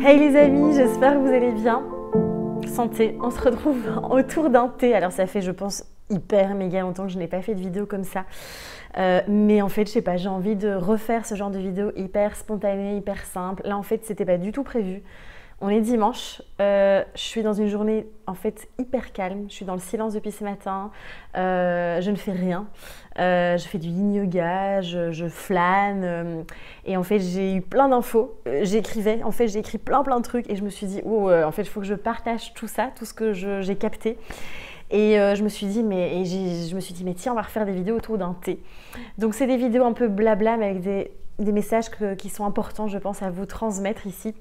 Hey les amis, j'espère que vous allez bien. Santé, on se retrouve autour d'un thé. Alors ça fait je pense hyper méga longtemps que je n'ai pas fait de vidéo comme ça. Mais en fait je sais pas, j'ai envie de refaire ce genre de vidéo hyper spontanée, hyper simple. Là en fait c'était pas du tout prévu. On est dimanche, je suis dans une journée en fait hyper calme, je suis dans le silence depuis ce matin, je ne fais rien, je fais du yin yoga, je flâne et en fait j'ai eu plein d'infos, j'écrivais, en fait j'ai écrit plein de trucs et je me suis dit oh en fait il faut que je partage tout ça, tout ce que j'ai capté. Et je me suis dit mais tiens on va refaire des vidéos autour d'un thé. Donc c'est des vidéos un peu blabla mais avec des messages qui sont importants je pense à vous transmettre ici.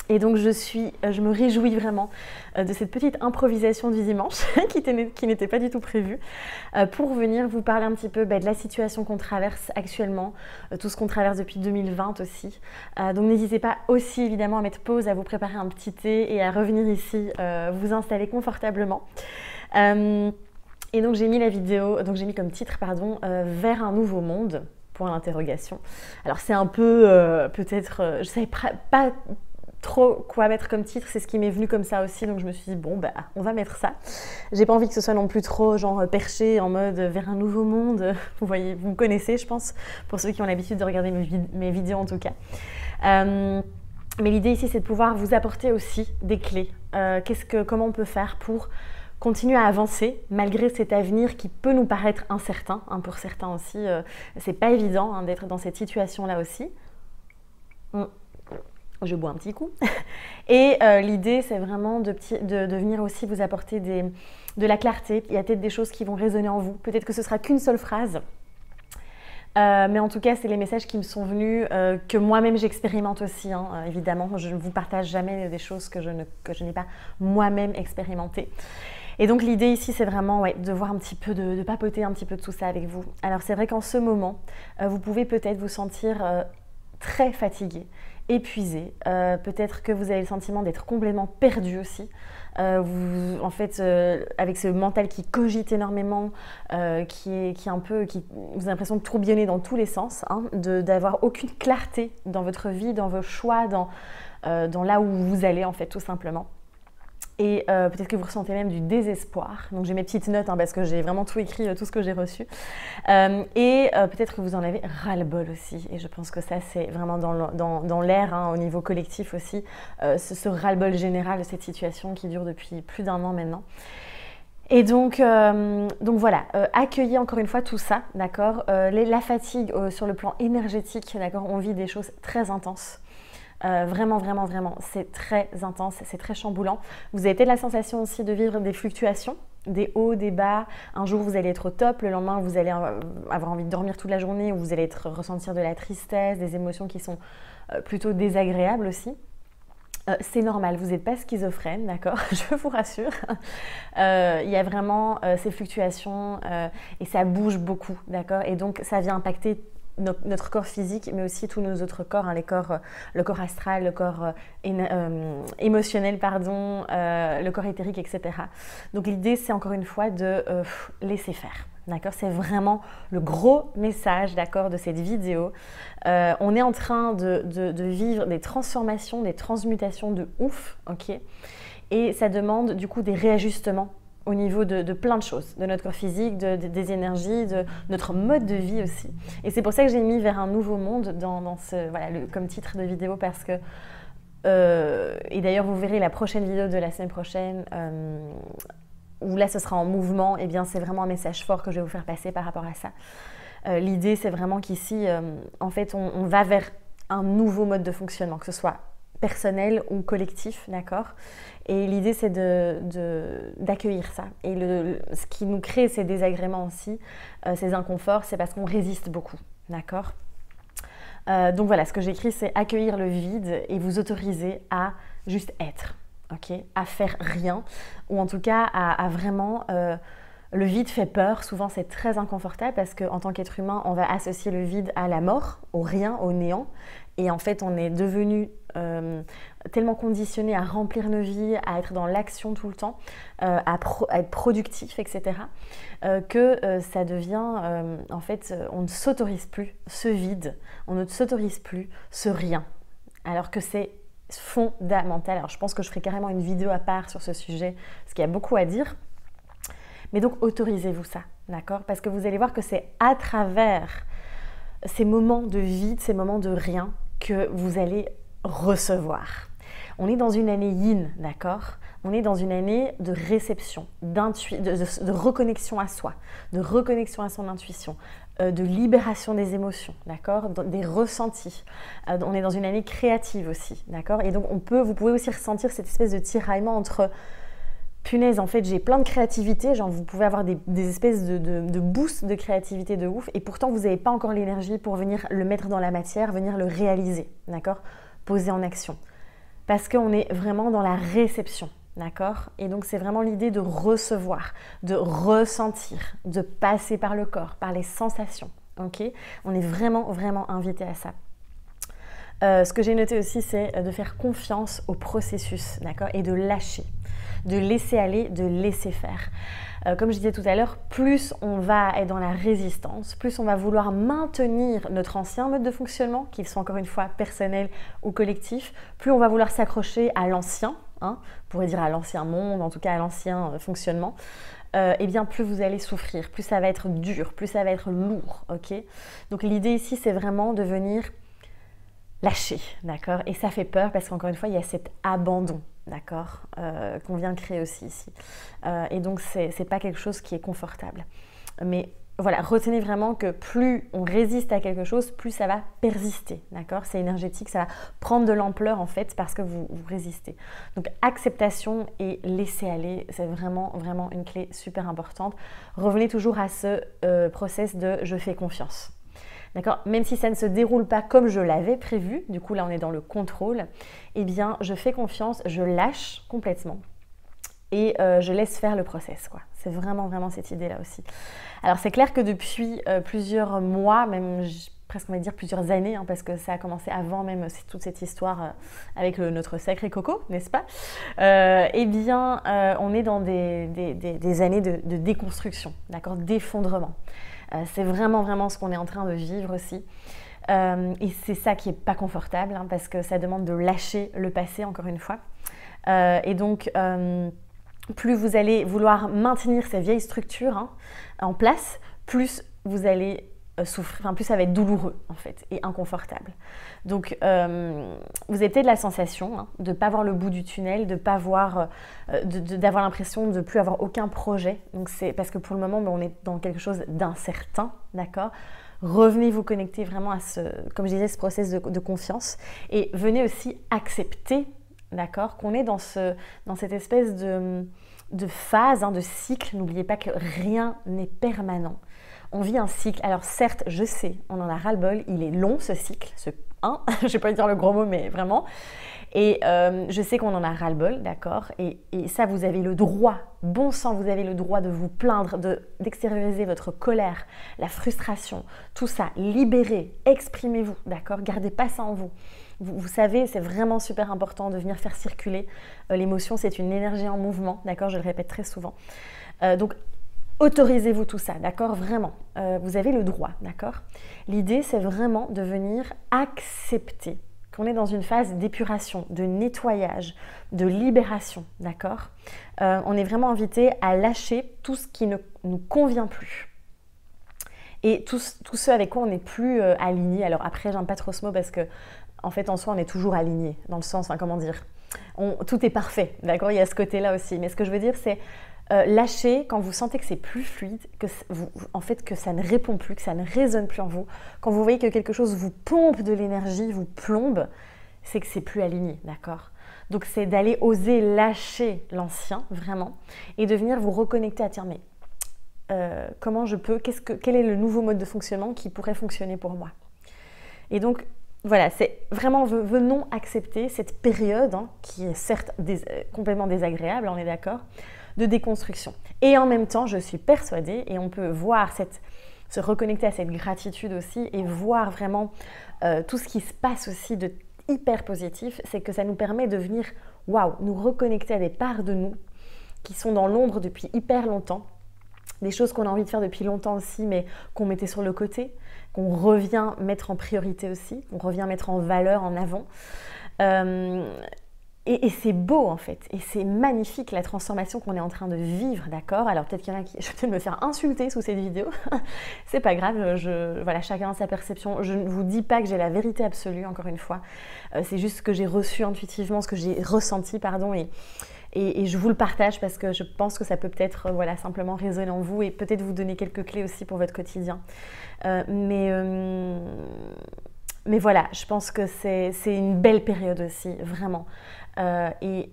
Et donc je me réjouis vraiment de cette petite improvisation du dimanche qui n'était pas du tout prévue pour venir vous parler un petit peu de la situation qu'on traverse actuellement, tout ce qu'on traverse depuis 2020 aussi. Donc n'hésitez pas aussi évidemment à mettre pause, à vous préparer un petit thé et à revenir ici vous installer confortablement. Et donc j'ai mis la vidéo, donc j'ai mis comme titre vers un nouveau monde, point d'interrogation. Alors c'est un peu peut-être, je savais pas trop quoi mettre comme titre, c'est ce qui m'est venu comme ça aussi, donc je me suis dit bon bah on va mettre ça. J'ai pas envie que ce soit non plus trop genre perché en mode vers un nouveau monde, vous voyez, vous me connaissez je pense, pour ceux qui ont l'habitude de regarder mes vidéos en tout cas. Mais l'idée ici c'est de pouvoir vous apporter aussi des clés, comment on peut faire pour continuer à avancer malgré cet avenir qui peut nous paraître incertain, hein, pour certains aussi, c'est pas évident hein, d'être dans cette situation là aussi. Je bois un petit coup. Et l'idée, c'est vraiment de venir aussi vous apporter de la clarté. Il y a peut-être des choses qui vont résonner en vous. Peut-être que ce sera qu'une seule phrase. Mais en tout cas, c'est les messages qui me sont venus, que moi-même j'expérimente aussi. Hein, évidemment, je ne vous partage jamais des choses que je n'ai pas moi-même expérimentées. Et donc l'idée ici, c'est vraiment de voir un petit peu, de papoter un petit peu de tout ça avec vous. Alors c'est vrai qu'en ce moment, vous pouvez peut-être vous sentir très fatigué, épuisé, peut-être que vous avez le sentiment d'être complètement perdu aussi, avec ce mental qui cogite énormément, qui vous avez l'impression de tourbillonner dans tous les sens, hein, d'avoir aucune clarté dans votre vie, dans vos choix, dans là où vous allez en fait tout simplement. Et peut-être que vous ressentez même du désespoir. Donc j'ai mes petites notes hein, parce que j'ai vraiment tout écrit, tout ce que j'ai reçu. Peut-être que vous en avez ras-le-bol aussi. Et je pense que ça c'est vraiment dans l'air, hein, au niveau collectif aussi, ce ras-le-bol général de cette situation qui dure depuis plus d'1 an maintenant. Et donc voilà, accueillez encore une fois tout ça, d'accord. La fatigue sur le plan énergétique, d'accord, on vit des choses très intenses. Vraiment, c'est très intense, c'est très chamboulant. Vous avez peut-être la sensation aussi de vivre des fluctuations, des hauts, des bas. Un jour, vous allez être au top, le lendemain, vous allez avoir envie de dormir toute la journée, ou vous allez ressentir de la tristesse, des émotions qui sont plutôt désagréables aussi. C'est normal, vous n'êtes pas schizophrène, d'accord, je vous rassure. Il y a vraiment ces fluctuations et ça bouge beaucoup, d'accord. Et donc, ça vient impacter notre corps physique, mais aussi tous nos autres corps, hein, le corps astral, le corps émotionnel, pardon, le corps éthérique, etc. Donc l'idée, c'est encore une fois de laisser faire. D'accord, c'est vraiment le gros message, d'accord, de cette vidéo. On est en train de vivre des transformations, des transmutations de ouf, ok. Et ça demande du coup des réajustements au niveau de plein de choses, de notre corps physique, des énergies, de notre mode de vie aussi. Et c'est pour ça que j'ai mis vers un nouveau monde comme titre de vidéo parce que, et d'ailleurs vous verrez la prochaine vidéo de la semaine prochaine, où là ce sera en mouvement, et bien c'est vraiment un message fort que je vais vous faire passer par rapport à ça. L'idée c'est vraiment qu'ici, en fait on va vers un nouveau mode de fonctionnement, que ce soit personnel ou collectif, d'accord. Et l'idée c'est d'accueillir ça. Et ce qui nous crée ces désagréments aussi, ces inconforts, c'est parce qu'on résiste beaucoup, d'accord. Donc voilà, ce que j'écris c'est accueillir le vide et vous autoriser à juste être, ok, à faire rien, ou en tout cas à vraiment... le vide fait peur, souvent c'est très inconfortable parce qu'en tant qu'être humain, on va associer le vide à la mort, au rien, au néant. Et en fait, on est devenu tellement conditionné à remplir nos vies, à être dans l'action tout le temps, à être productif, etc. Que ça devient, en fait, on ne s'autorise plus ce vide, on ne s'autorise plus ce rien. Alors que c'est fondamentale. Alors je pense que je ferai carrément une vidéo à part sur ce sujet, parce qu'il y a beaucoup à dire. Mais donc autorisez-vous ça, d'accord? Parce que vous allez voir que c'est à travers ces moments de vide, ces moments de rien, que vous allez recevoir. On est dans une année yin, d'accord? On est dans une année de réception, de reconnexion à soi, de reconnexion à son intuition, de libération des émotions, d'accord? Des ressentis. On est dans une année créative aussi, d'accord? Et donc vous pouvez aussi ressentir cette espèce de tiraillement entre punaise, en fait, j'ai plein de créativité, genre vous pouvez avoir des espèces de boosts de créativité de ouf, et pourtant vous n'avez pas encore l'énergie pour venir le mettre dans la matière, venir le réaliser, d'accord? Poser en action. Parce qu'on est vraiment dans la réception, d'accord? Et donc c'est vraiment l'idée de recevoir, de ressentir, de passer par le corps, par les sensations, ok? On est vraiment, vraiment invité à ça. Ce que j'ai noté aussi, c'est de faire confiance au processus, d'accord? Et de lâcher, de laisser aller, de laisser faire. Comme je disais tout à l'heure, plus on va être dans la résistance, plus on va vouloir maintenir notre ancien mode de fonctionnement, qu'il soit encore une fois personnel ou collectif, plus on va vouloir s'accrocher à l'ancien, on pourrait dire à l'ancien monde, en tout cas à l'ancien fonctionnement, et bien plus vous allez souffrir, plus ça va être dur, plus ça va être lourd, ok? Donc l'idée ici, c'est vraiment de venir lâcher, d'accord? Et ça fait peur parce qu'encore une fois, il y a cet abandon, d'accord, qu'on vient de créer aussi ici. Et donc, c'est pas quelque chose qui est confortable. Mais voilà, retenez vraiment que plus on résiste à quelque chose, plus ça va persister, d'accord? C'est énergétique, ça va prendre de l'ampleur en fait parce que vous résistez. Donc, acceptation et laisser aller, c'est vraiment, vraiment une clé super importante. Revenez toujours à ce process de « je fais confiance ». D'accord? Même si ça ne se déroule pas comme je l'avais prévu, du coup là on est dans le contrôle, eh bien je fais confiance, je lâche complètement et je laisse faire le process, quoi. C'est vraiment, vraiment cette idée-là aussi. Alors c'est clair que depuis plusieurs mois, même presque on va dire plusieurs années, parce que ça a commencé avant même toute cette histoire avec notre sacré coco, n'est-ce pas? Eh bien on est dans des années de déconstruction, d'accord? D'effondrement. C'est vraiment, vraiment ce qu'on est en train de vivre aussi. Et c'est ça qui n'est pas confortable, parce que ça demande de lâcher le passé, encore une fois. Et donc, plus vous allez vouloir maintenir ces vieilles structures en place, plus vous allez souffrir, plus ça va être douloureux, en fait, et inconfortable. Donc, vous avez peut-être la sensation de ne pas voir le bout du tunnel, de pas voir, d'avoir l'impression de ne plus avoir aucun projet. Donc, c'est parce que pour le moment, on est dans quelque chose d'incertain, d'accord? Revenez vous connecter vraiment à comme je disais, ce process de confiance. Et venez aussi accepter, d'accord, qu'on est dans cette espèce de phase, de cycle. N'oubliez pas que rien n'est permanent. On vit un cycle. Alors certes, je sais, on en a ras-le-bol, il est long ce cycle, je ne vais pas dire le gros mot, mais vraiment. Et je sais qu'on en a ras-le-bol, d'accord? Et ça, vous avez le droit, bon sang, vous avez le droit de vous plaindre, d'extérioriser votre colère, la frustration, tout ça. Libérez, exprimez-vous, d'accord? Gardez pas ça en vous. Vous savez, c'est vraiment super important de venir faire circuler. L'émotion, c'est une énergie en mouvement, d'accord? Je le répète très souvent. Donc, autorisez-vous tout ça, d'accord? Vraiment, vous avez le droit, d'accord? L'idée, c'est vraiment de venir accepter qu'on est dans une phase d'épuration, de nettoyage, de libération, d'accord? On est vraiment invité à lâcher tout ce qui ne nous convient plus. Et tout ce avec quoi on n'est plus aligné. Alors après, j'aime pas trop ce mot parce que, en fait, en soi, on est toujours aligné, dans le sens, comment dire, tout est parfait, d'accord? Il y a ce côté-là aussi. Mais ce que je veux dire, c'est lâcher quand vous sentez que c'est plus fluide, en fait que ça ne répond plus, que ça ne résonne plus en vous. Quand vous voyez que quelque chose vous pompe de l'énergie, vous plombe, c'est que c'est plus aligné, d'accord? Donc c'est d'aller oser lâcher l'ancien, vraiment, et de venir vous reconnecter à dire mais comment je peux, quel est le nouveau mode de fonctionnement qui pourrait fonctionner pour moi? Et donc voilà, c'est vraiment, venons accepter cette période qui est certes complètement désagréable, on est d'accord, de déconstruction. Et en même temps, je suis persuadée, et on peut voir se reconnecter à cette gratitude aussi, et voir vraiment tout ce qui se passe aussi de hyper positif, c'est que ça nous permet de venir, nous reconnecter à des parts de nous qui sont dans l'ombre depuis hyper longtemps, des choses qu'on a envie de faire depuis longtemps aussi, mais qu'on mettait sur le côté, qu'on revient mettre en priorité aussi, qu'on revient mettre en valeur, en avant. Et c'est beau en fait, et c'est magnifique la transformation qu'on est en train de vivre, d'accord? Alors peut-être qu'il y en a qui... Je vais peut-être me faire insulter sous cette vidéo, c'est pas grave, voilà, chacun a sa perception. Je ne vous dis pas que j'ai la vérité absolue, encore une fois. C'est juste ce que j'ai reçu intuitivement, ce que j'ai ressenti, pardon, et je vous le partage parce que je pense que ça peut peut-être voilà, simplement résonner en vous et peut-être vous donner quelques clés aussi pour votre quotidien. Mais voilà, je pense que c'est une belle période aussi, vraiment. Et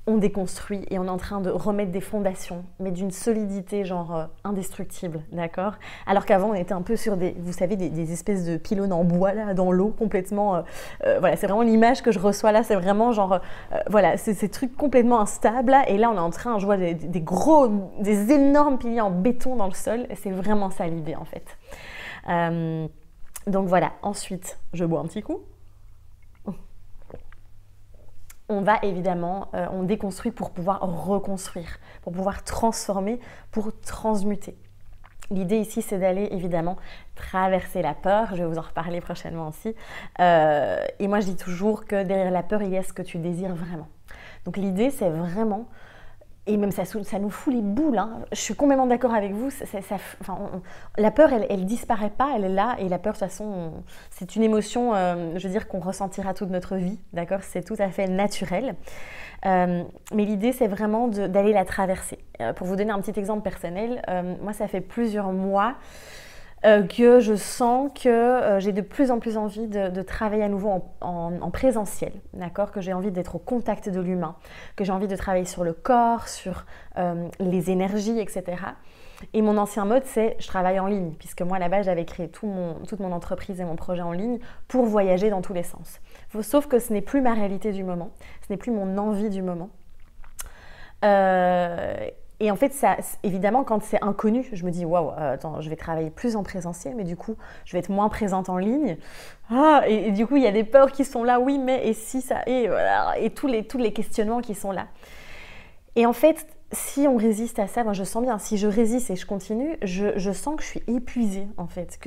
on déconstruit et on est en train de remettre des fondations, mais d'une solidité genre indestructible, d'accord? Alors qu'avant on était un peu sur des, vous savez, des espèces de pylônes en bois là, dans l'eau, complètement, voilà, c'est vraiment l'image que je reçois là, c'est vraiment genre, voilà, c'est ces trucs complètement instables là, et là on est en train, je vois des énormes piliers en béton dans le sol, et c'est vraiment ça l'idée en fait. Donc voilà, ensuite, je bois un petit coup. On va évidemment, on déconstruit pour pouvoir reconstruire, pour pouvoir transformer, pour transmuter. L'idée ici, c'est d'aller évidemment traverser la peur, je vais vous en reparler prochainement aussi. Et moi, je dis toujours que derrière la peur, il y a ce que tu désires vraiment. Donc l'idée, c'est vraiment... Et même ça nous fout les boules, hein. Je suis complètement d'accord avec vous, la peur elle disparaît pas, elle est là, et la peur de toute façon c'est une émotion, je veux dire qu'on ressentira toute notre vie, d'accord, c'est tout à fait naturel, mais l'idée c'est vraiment d'aller la traverser. Pour vous donner un petit exemple personnel, moi ça fait plusieurs mois que je sens que j'ai de plus en plus envie de travailler à nouveau en présentiel, d'accord, que j'ai envie d'être au contact de l'humain, que j'ai envie de travailler sur le corps, sur les énergies, etc. Et mon ancien mode, c'est je travaille en ligne, puisque moi là-bas j'avais créé toute mon entreprise et mon projet en ligne pour voyager dans tous les sens. Sauf que ce n'est plus ma réalité du moment, ce n'est plus mon envie du moment. Et en fait, ça, évidemment, quand c'est inconnu, je me dis waouh, attends, je vais travailler plus en présentiel, mais du coup, je vais être moins présente en ligne. Et du coup, il y a des peurs qui sont là, oui, mais et si ça, et voilà, et tous les questionnements qui sont là. Et en fait, si on résiste à ça, moi je sens bien, si je résiste et je continue, je sens que je suis épuisée en fait.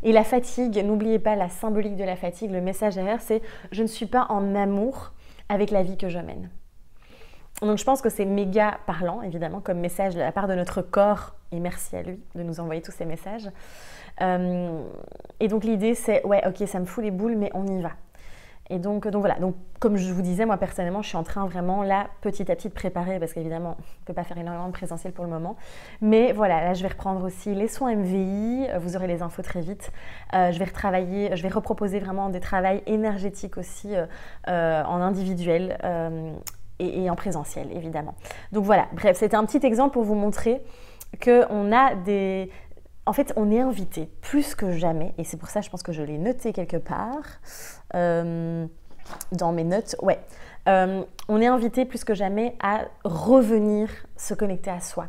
Et la fatigue, n'oubliez pas la symbolique de la fatigue, le message derrière, c'est je ne suis pas en amour avec la vie que je mène. Donc je pense que c'est méga parlant, évidemment, comme message de la part de notre corps, et merci à lui de nous envoyer tous ces messages. Et donc l'idée c'est, ouais, ok, ça me fout les boules, mais on y va. Et donc voilà, donc comme je vous disais, moi personnellement, je suis en train vraiment là, petit à petit, de préparer, parce qu'évidemment, on ne peut pas faire énormément de présentiel pour le moment. Mais voilà, là je vais reprendre aussi les soins MVI, vous aurez les infos très vite. Je vais retravailler, je vais reproposer vraiment des travails énergétiques aussi en individuel. Et en présentiel, évidemment. Donc voilà, bref, c'était un petit exemple pour vous montrer qu'on a des... En fait, on est invité plus que jamais, et c'est pour ça, je pense que je l'ai noté quelque part, dans mes notes, ouais. On est invité plus que jamais à revenir se connecter à soi,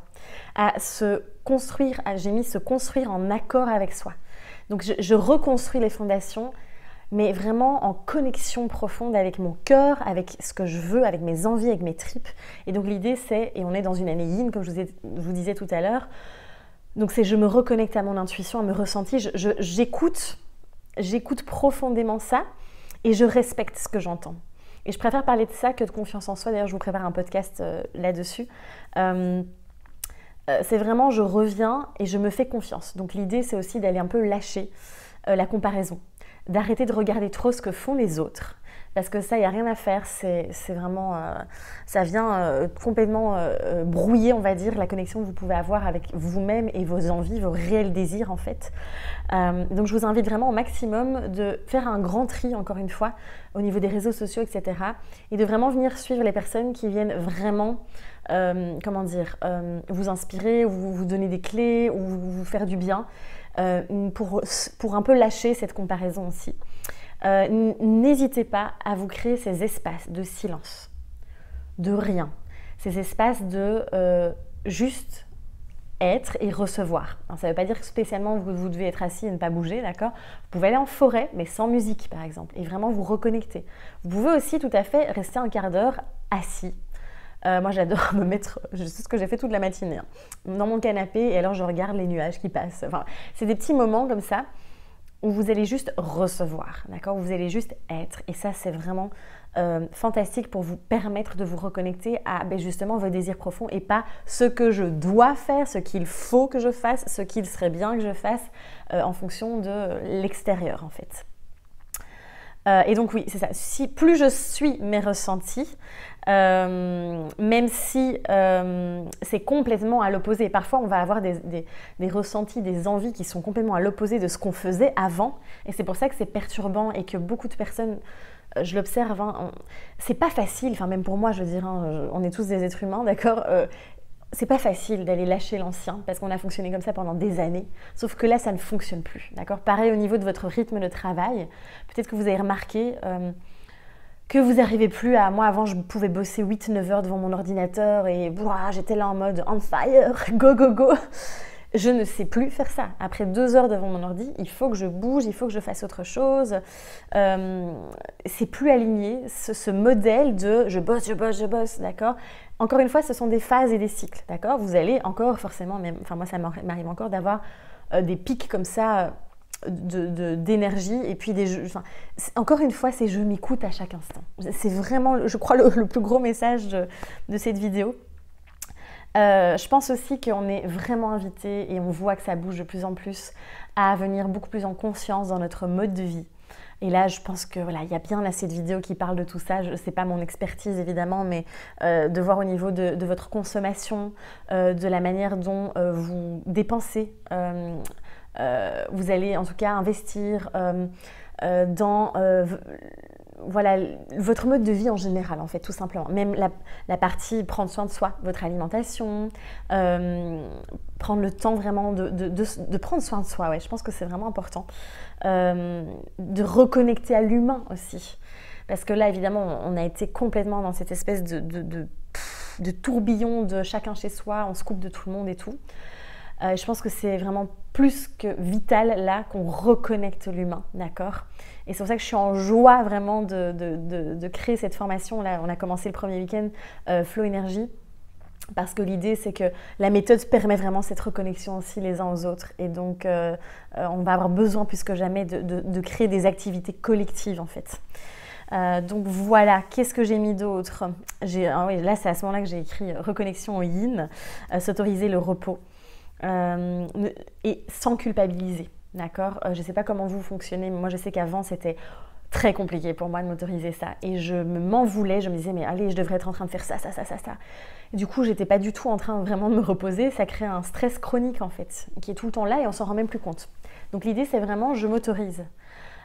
à se construire, j'ai mis se construire en accord avec soi. Donc je reconstruis les fondations, mais vraiment en connexion profonde avec mon cœur, avec ce que je veux, avec mes envies, avec mes tripes. Et donc l'idée c'est, et on est dans une année yin, comme je vous disais tout à l'heure, donc c'est je me reconnecte à mon intuition, à mes ressentis, j'écoute profondément ça et je respecte ce que j'entends. Et je préfère parler de ça que de confiance en soi, d'ailleurs je vous prépare un podcast là-dessus. C'est vraiment je reviens et je me fais confiance. Donc l'idée c'est aussi d'aller un peu lâcher la comparaison, d'arrêter de regarder trop ce que font les autres, parce que ça, il n'y a rien à faire, c'est vraiment, ça vient complètement brouiller, on va dire, la connexion que vous pouvez avoir avec vous-même et vos envies, vos réels désirs en fait. Donc je vous invite vraiment au maximum de faire un grand tri, encore une fois, au niveau des réseaux sociaux, etc. Et de vraiment venir suivre les personnes qui viennent vraiment, comment dire, vous inspirer, ou vous donner des clés, ou vous faire du bien. Pour un peu lâcher cette comparaison aussi. N'hésitez pas à vous créer ces espaces de silence, de rien, ces espaces de juste être et recevoir. Alors, ça ne veut pas dire que spécialement vous devez être assis et ne pas bouger, d'accord? Vous pouvez aller en forêt, mais sans musique par exemple, et vraiment vous reconnecter. Vous pouvez aussi tout à fait rester un quart d'heure assis. Moi j'adore me mettre, je sais ce que j'ai fait toute la matinée, hein, dans mon canapé, et alors je regarde les nuages qui passent. Enfin, c'est des petits moments comme ça où vous allez juste recevoir, d'accord? Vous allez juste être. Et ça, c'est vraiment fantastique pour vous permettre de vous reconnecter à justement vos désirs profonds et pas ce que je dois faire, ce qu'il faut que je fasse, ce qu'il serait bien que je fasse en fonction de l'extérieur en fait. Et donc oui, c'est ça. Si plus je suis mes ressentis, même si c'est complètement à l'opposé. Parfois, on va avoir des ressentis, des envies qui sont complètement à l'opposé de ce qu'on faisait avant. Et c'est pour ça que c'est perturbant et que beaucoup de personnes, je l'observe, hein, c'est pas facile, enfin même pour moi, je veux dire, hein, on est tous des êtres humains, d'accord, c'est pas facile d'aller lâcher l'ancien parce qu'on a fonctionné comme ça pendant des années. Sauf que là, ça ne fonctionne plus, d'accord. Pareil au niveau de votre rythme de travail. Peut-être que vous avez remarqué que vous n'arrivez plus à... Moi, avant, je pouvais bosser 8-9 heures devant mon ordinateur et j'étais là en mode on fire, go, go, go. Je ne sais plus faire ça. Après 2 heures devant mon ordi, il faut que je bouge, il faut que je fasse autre chose. C'est plus aligné, ce modèle de je bosse, d'accord. Encore une fois, ce sont des phases et des cycles, d'accord. Vous allez encore forcément, enfin moi ça m'arrive encore d'avoir des pics comme ça d'énergie et puis des jeux. Enfin, encore une fois, c'est je m'écoute à chaque instant. C'est vraiment, je crois, le plus gros message de cette vidéo. Je pense aussi qu'on est vraiment invité et on voit que ça bouge de plus en plus à venir beaucoup plus en conscience dans notre mode de vie. Et là, je pense que voilà, il y a bien assez de vidéos qui parlent de tout ça. Ce n'est pas mon expertise évidemment, mais de voir au niveau de votre consommation, de la manière dont vous dépensez. Vous allez en tout cas investir dans voilà, votre mode de vie en général, en fait, tout simplement. Même la partie prendre soin de soi, votre alimentation, prendre le temps vraiment de prendre soin de soi, ouais, je pense que c'est vraiment important. De reconnecter à l'humain aussi. Parce que là, évidemment, on a été complètement dans cette espèce de tourbillon de chacun chez soi, on se coupe de tout le monde et tout. Je pense que c'est vraiment plus que vital là qu'on reconnecte l'humain, d'accord? Et c'est pour ça que je suis en joie vraiment de créer cette formation. Là, on a commencé le premier week-end Flow Énergie parce que l'idée c'est que la méthode permet vraiment cette reconnexion aussi les uns aux autres. Et donc on va avoir besoin plus que jamais de créer des activités collectives en fait. Donc voilà, qu'est-ce que j'ai mis d'autre? Oui, là c'est à ce moment-là que j'ai écrit reconnexion au yin, s'autoriser le repos. Et sans culpabiliser, d'accord? Je ne sais pas comment vous fonctionnez, mais moi je sais qu'avant c'était très compliqué pour moi de m'autoriser ça et je m'en voulais, je me disais mais allez, je devrais être en train de faire ça. Et du coup, j'étais pas du tout en train vraiment de me reposer, ça crée un stress chronique en fait, qui est tout le temps là et on s'en rend même plus compte. Donc l'idée c'est vraiment je m'autorise.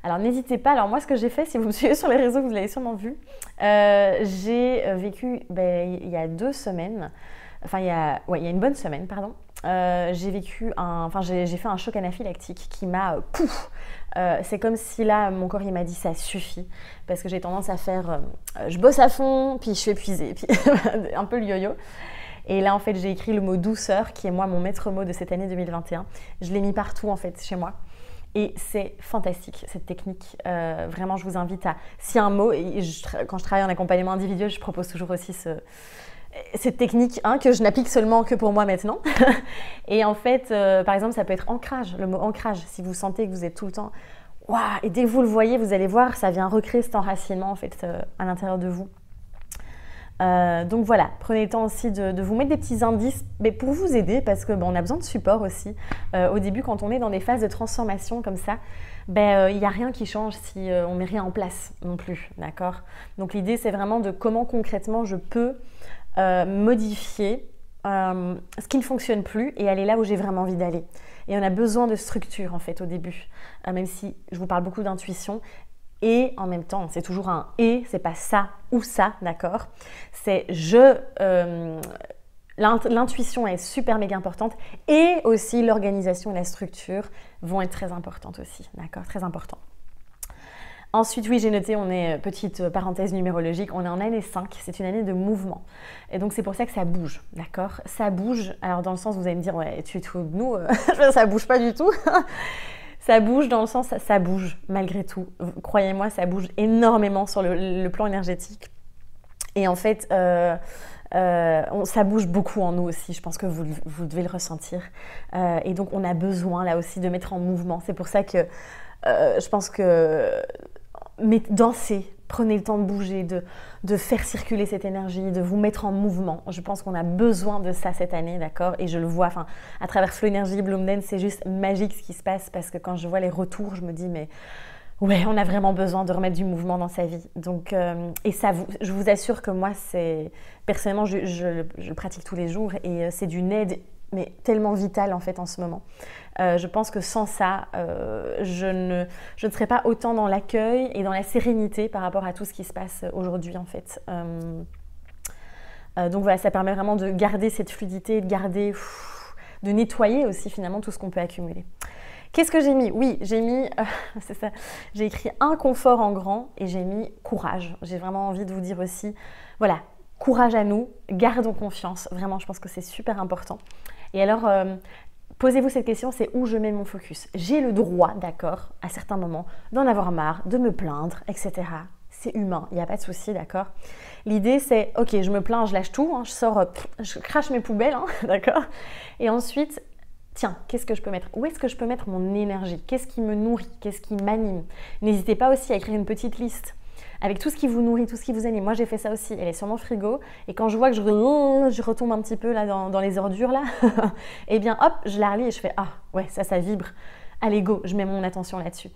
Alors n'hésitez pas, alors moi ce que j'ai fait, si vous me suivez sur les réseaux, vous l'avez sûrement vu, j'ai vécu il y a 2 semaines, enfin il y a une bonne semaine, pardon. J'ai fait un choc anaphylactique qui m'a c'est comme si là mon corps il m'a dit ça suffit parce que j'ai tendance à faire je bosse à fond puis je suis épuisée puis un peu le yo-yo. Et là en fait j'ai écrit le mot douceur qui est moi mon maître mot de cette année 2021. Je l'ai mis partout en fait chez moi. Et c'est fantastique cette technique, vraiment je vous invite à, si un mot, quand je travaille en accompagnement individuel, je propose toujours aussi cette technique que je n'applique seulement que pour moi maintenant. Et en fait, par exemple, ça peut être ancrage, le mot ancrage, si vous sentez que vous êtes tout le temps, et dès que vous le voyez, vous allez voir, ça vient recréer cet enracinement en fait à l'intérieur de vous. Donc voilà, prenez le temps aussi de vous mettre des petits indices pour vous aider parce que on a besoin de support aussi. Au début, quand on est dans des phases de transformation comme ça, il n'y a rien qui change si on ne met rien en place non plus, d'accord? Donc l'idée, c'est vraiment de comment concrètement je peux modifier ce qui ne fonctionne plus et aller là où j'ai vraiment envie d'aller. Et on a besoin de structure en fait au début, même si je vous parle beaucoup d'intuition. Et en même temps, c'est toujours un « et », c'est pas ça ou ça, d'accord? C'est l'intuition est super méga importante et aussi l'organisation et la structure vont être très importantes aussi, d'accord? Très important. Ensuite, oui, j'ai noté, on est, petite parenthèse numérologique, on est en année 5, c'est une année de mouvement. Et donc, c'est pour ça que ça bouge, d'accord? Ça bouge, alors dans le sens, vous allez me dire, ouais, tu es tout de nous, ça bouge pas du tout. Ça bouge dans le sens, ça bouge malgré tout. Croyez-moi, ça bouge énormément sur le plan énergétique. Et en fait, ça bouge beaucoup en nous aussi. Je pense que vous devez le ressentir. Et donc, on a besoin là aussi de mettre en mouvement. C'est pour ça que je pense que mais dansez, prenez le temps de bouger, de faire circuler cette énergie, de vous mettre en mouvement. Je pense qu'on a besoin de ça cette année, d'accord? Et je le vois, enfin, à travers Flow Energy, Bloom Dance, c'est juste magique ce qui se passe parce que quand je vois les retours, je me dis, mais ouais, on a vraiment besoin de remettre du mouvement dans sa vie. Donc, et ça, je vous assure que moi, personnellement, je le pratique tous les jours et c'est d'une aide, mais tellement vitale en fait en ce moment. Je pense que sans ça, je ne serais pas autant dans l'accueil et dans la sérénité par rapport à tout ce qui se passe aujourd'hui en fait. Donc voilà, ça permet vraiment de garder cette fluidité, de nettoyer aussi finalement tout ce qu'on peut accumuler. Qu'est-ce que j'ai mis? Oui, j'ai mis, c'est ça, j'ai écrit inconfort en grand et j'ai mis courage. J'ai vraiment envie de vous dire aussi, voilà, courage à nous, gardons confiance. Vraiment, je pense que c'est super important. Et alors, posez-vous cette question, c'est où je mets mon focus. J'ai le droit, d'accord, à certains moments, d'en avoir marre, de me plaindre, etc. C'est humain, il n'y a pas de souci, d'accord. L'idée, c'est, ok, je me plains, je lâche tout, hein, je sors, je crache mes poubelles, hein, d'accord. Et ensuite, tiens, qu'est-ce que je peux mettre? Où est-ce que je peux mettre mon énergie? Qu'est-ce qui me nourrit? Qu'est-ce qui m'anime? N'hésitez pas aussi à écrire une petite liste avec tout ce qui vous nourrit, tout ce qui vous anime. Moi, j'ai fait ça aussi. Elle est sur mon frigo. Et quand je vois que je retombe un petit peu là dans les ordures, là, eh bien, hop, je la relis et je fais « Ah, ouais, ça vibre. Allez, go, je mets mon attention là-dessus. »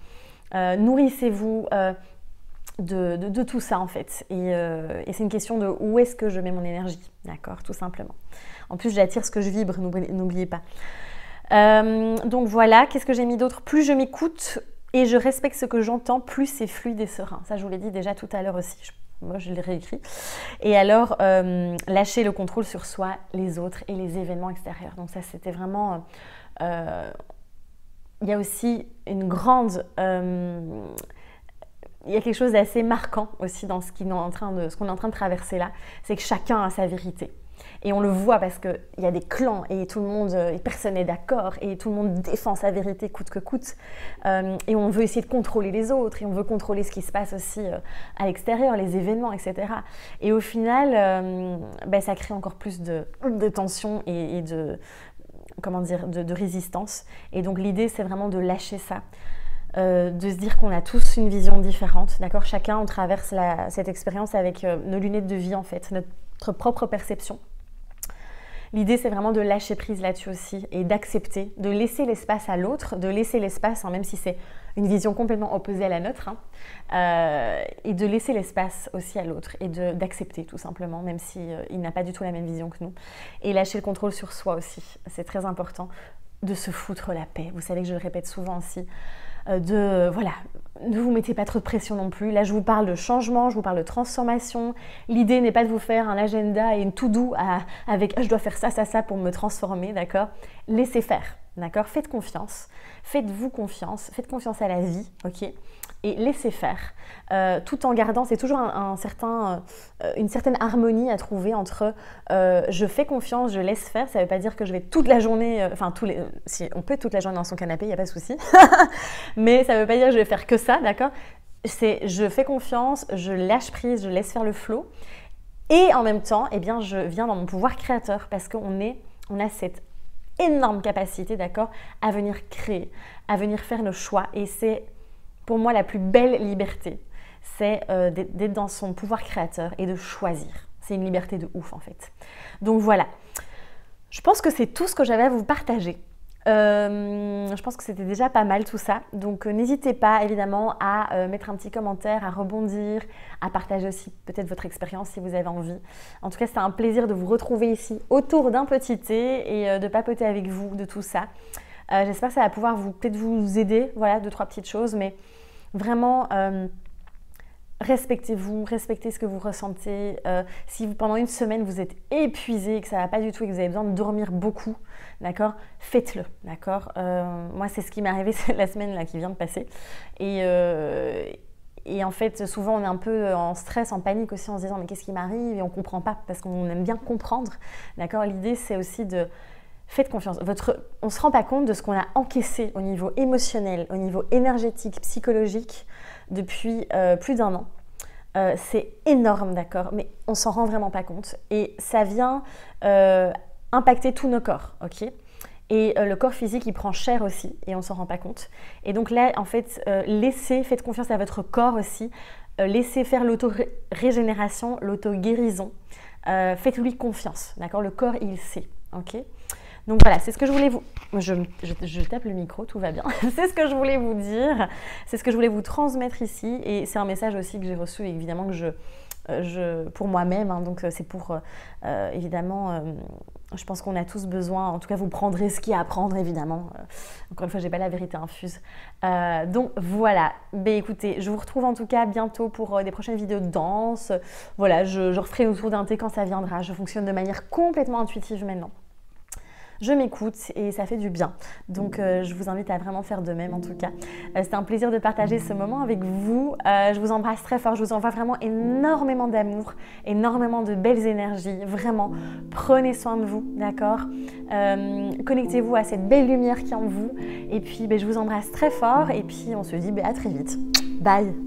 Nourrissez-vous de tout ça, en fait. Et c'est une question de où est-ce que je mets mon énergie, d'accord, tout simplement. En plus, j'attire ce que je vibre, n'oubliez pas. Donc voilà, qu'est-ce que j'ai mis d'autre? Plus je m'écoute et je respecte ce que j'entends, plus c'est fluide et serein. Ça, je vous l'ai dit déjà tout à l'heure aussi. Moi, je l'ai réécrit. Et alors, lâcher le contrôle sur soi, les autres et les événements extérieurs. Donc ça, c'était vraiment... il y a aussi une grande... il y a quelque chose d'assez marquant aussi dans ce qu'on est en train de traverser là. C'est que chacun a sa vérité. Et on le voit parce qu'il y a des clans et tout le monde, et personne n'est d'accord et tout le monde défend sa vérité coûte que coûte. Et on veut essayer de contrôler les autres et on veut contrôler ce qui se passe aussi à l'extérieur, les événements, etc. Et au final, ça crée encore plus de tension et de, comment dire, de résistance. Et donc l'idée, c'est vraiment de lâcher ça. De se dire qu'on a tous une vision différente, d'accord? Chacun, on traverse cette expérience avec nos lunettes de vie, en fait, notre propre perception. L'idée, c'est vraiment de lâcher prise là-dessus aussi et d'accepter, de laisser l'espace à l'autre, de laisser l'espace, hein, même si c'est une vision complètement opposée à la nôtre, hein, et de laisser l'espace aussi à l'autre et d'accepter tout simplement, même s'il n'a pas du tout la même vision que nous. Et lâcher le contrôle sur soi aussi, c'est très important, de se foutre la paix. Vous savez que je le répète souvent aussi. Voilà, ne vous mettez pas trop de pression non plus. Là, je vous parle de changement, je vous parle de transformation. L'idée n'est pas de vous faire un agenda et une to-do avec je dois faire ça, ça, ça pour me transformer, d'accord? Laissez faire, d'accord? Faites confiance, faites-vous confiance, faites confiance à la vie, ok? Et laissez faire, tout en gardant, c'est toujours une certaine harmonie à trouver entre je fais confiance, je laisse faire. Ça ne veut pas dire que je vais toute la journée, si on peut être toute la journée dans son canapé, il n'y a pas de souci, mais ça ne veut pas dire que je vais faire que ça, d'accord? C'est je fais confiance, je lâche prise, je laisse faire le flow, et en même temps, eh bien, je viens dans mon pouvoir créateur parce qu'on a cette énorme capacité, d'accord, à venir créer, à venir faire nos choix, et c'est pour moi la plus belle liberté, c'est d'être dans son pouvoir créateur et de choisir. C'est une liberté de ouf en fait. Donc voilà, je pense que c'est tout ce que j'avais à vous partager. Je pense que c'était déjà pas mal tout ça. Donc n'hésitez pas évidemment à mettre un petit commentaire, à rebondir, à partager aussi peut-être votre expérience si vous avez envie. En tout cas, c'était un plaisir de vous retrouver ici autour d'un petit thé et de papoter avec vous de tout ça. J'espère que ça va pouvoir peut-être vous aider, voilà, 2-3 petites choses, mais vraiment respectez-vous, respectez ce que vous ressentez. Si pendant une semaine vous êtes épuisé et que ça ne va pas du tout et que vous avez besoin de dormir beaucoup, d'accord, faites-le, d'accord. Moi, c'est ce qui m'est arrivé la semaine là, qui vient de passer. Et en fait, souvent, on est un peu en stress, en panique aussi, en se disant « mais qu'est-ce qui m'arrive ?» et on ne comprend pas parce qu'on aime bien comprendre, d'accord. L'idée, c'est aussi de... Faites confiance. On ne se rend pas compte de ce qu'on a encaissé au niveau émotionnel, au niveau énergétique, psychologique depuis plus d'1 an. C'est énorme, d'accord, mais on s'en rend vraiment pas compte. Et ça vient impacter tous nos corps, ok? Et le corps physique, il prend cher aussi et on ne s'en rend pas compte. Et donc là, en fait, faites confiance à votre corps aussi. Laissez faire l'auto-régénération, l'auto-guérison. Faites-lui confiance, d'accord? Le corps, il sait, ok? Donc voilà, c'est ce que je voulais vous... Je tape le micro, tout va bien. C'est ce que je voulais vous dire, c'est ce que je voulais vous transmettre ici. Et c'est un message aussi que j'ai reçu, évidemment, que pour moi-même. Hein, donc c'est pour, évidemment, je pense qu'on a tous besoin, en tout cas vous prendrez ce qu'il y a à prendre, évidemment. Encore une fois, je n'ai pas la vérité infuse. Donc voilà, écoutez, je vous retrouve en tout cas bientôt pour des prochaines vidéos de danse. Voilà, je referai autour d'un thé quand ça viendra. Je fonctionne de manière complètement intuitive maintenant. Je m'écoute et ça fait du bien. Donc je vous invite à vraiment faire de même en tout cas. C'était un plaisir de partager ce moment avec vous. Je vous embrasse très fort. Je vous envoie vraiment énormément d'amour, énormément de belles énergies. Vraiment, prenez soin de vous, d'accord? Connectez-vous à cette belle lumière qui est en vous. Et puis je vous embrasse très fort et puis on se dit à très vite. Bye!